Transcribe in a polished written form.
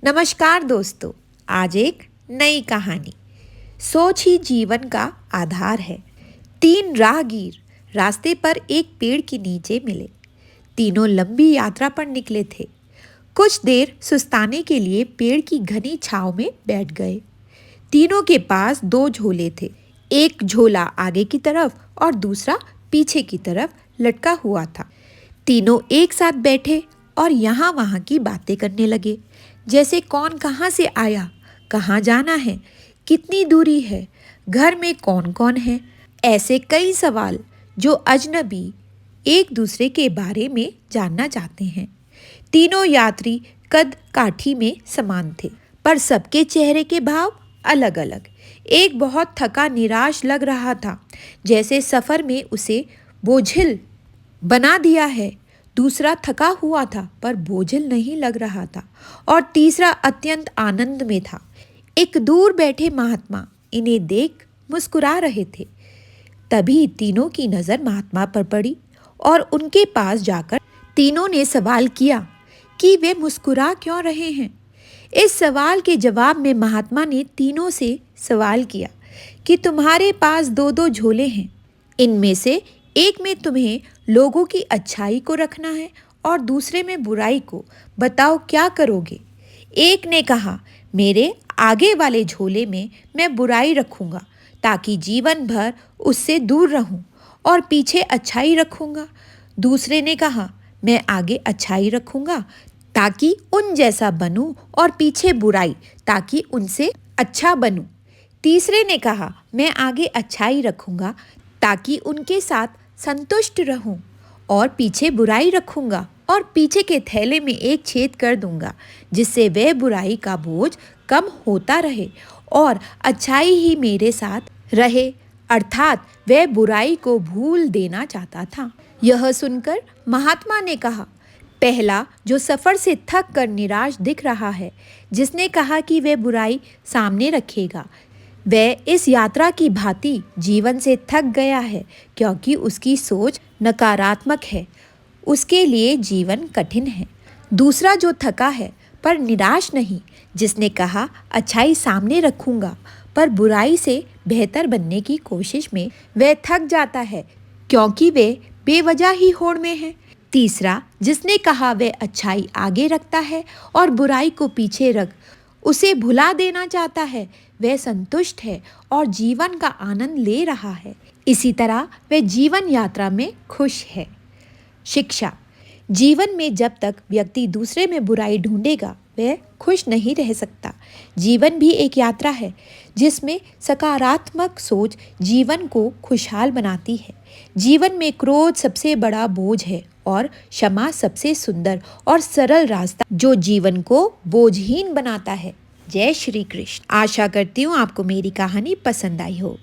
नमस्कार दोस्तों, आज एक नई कहानी। सोच ही जीवन का आधार है। तीन राहगीर रास्ते पर एक पेड़ के नीचे मिले। तीनों लंबी यात्रा पर निकले थे। कुछ देर सुस्ताने के लिए पेड़ की घनी छांव में बैठ गए। तीनों के पास दो झोले थे। एक झोला आगे की तरफ और दूसरा पीछे की तरफ लटका हुआ था। तीनों एक साथ बैठे और यहाँ वहाँ की बातें करने लगे, जैसे कौन कहाँ से आया, कहाँ जाना है, कितनी दूरी है, घर में कौन कौन है। ऐसे कई सवाल जो अजनबी एक दूसरे के बारे में जानना चाहते हैं। तीनों यात्री कद काठी में समान थे, पर सबके चेहरे के भाव अलग अलग। एक बहुत थका निराश लग रहा था, जैसे सफ़र में उसे बोझिल बना दिया है। दूसरा थका हुआ था पर बोझिल नहीं लग रहा था, और तीसरा अत्यंत आनंद में था। एक दूर बैठे महात्मा इन्हें देख मुस्कुरा रहे थे। तभी तीनों की नज़र महात्मा पर पड़ी और उनके पास जाकर तीनों ने सवाल किया कि वे मुस्कुरा क्यों रहे हैं। इस सवाल के जवाब में महात्मा ने तीनों से सवाल किया कि तुम्हारे पास दो दो झोले हैं, इनमें से एक में तुम्हें लोगों की अच्छाई को रखना है और दूसरे में बुराई को। बताओ क्या करोगे। एक ने कहा, मेरे आगे वाले झोले में मैं बुराई रखूंगा ताकि जीवन भर उससे दूर रहूं, और पीछे अच्छाई रखूंगा। दूसरे ने कहा, मैं आगे अच्छाई रखूंगा ताकि उन जैसा बनूं, और पीछे बुराई ताकि उनसे अच्छा बनूं। तीसरे ने कहा, मैं आगे अच्छाई रखूंगा ताकि उनके साथ संतुष्ट रहूं, और पीछे बुराई रखूंगा और पीछे के थैले में एक छेद कर दूंगा, जिससे वह बुराई का बोझ कम होता रहे और अच्छाई ही मेरे साथ रहे। अर्थात वह बुराई को भूल देना चाहता था। यह सुनकर महात्मा ने कहा, पहला जो सफ़र से थक कर निराश दिख रहा है, जिसने कहा कि वह बुराई सामने रखेगा, वह इस यात्रा की भांति जीवन से थक गया है, क्योंकि उसकी सोच नकारात्मक है। उसके लिए जीवन कठिन है। दूसरा जो थका है पर निराश नहीं, जिसने कहा अच्छाई सामने रखूंगा पर बुराई से बेहतर बनने की कोशिश में वह थक जाता है, क्योंकि वे बेवजह ही होड़ में है। तीसरा जिसने कहा वह अच्छाई आगे रखता है और बुराई को पीछे रख उसे भुला देना चाहता है, वह संतुष्ट है और जीवन का आनंद ले रहा है। इसी तरह वह जीवन यात्रा में खुश है। शिक्षा। जीवन में जब तक व्यक्ति दूसरे में बुराई ढूंढेगा, वह खुश नहीं रह सकता। जीवन भी एक यात्रा है, जिसमें सकारात्मक सोच जीवन को खुशहाल बनाती है। जीवन में क्रोध सबसे बड़ा बोझ है और क्षमा सबसे सुंदर और सरल रास्ता, जो जीवन को बोझहीन बनाता है। जय श्री कृष्ण। आशा करती हूँ आपको मेरी कहानी पसंद आई हो।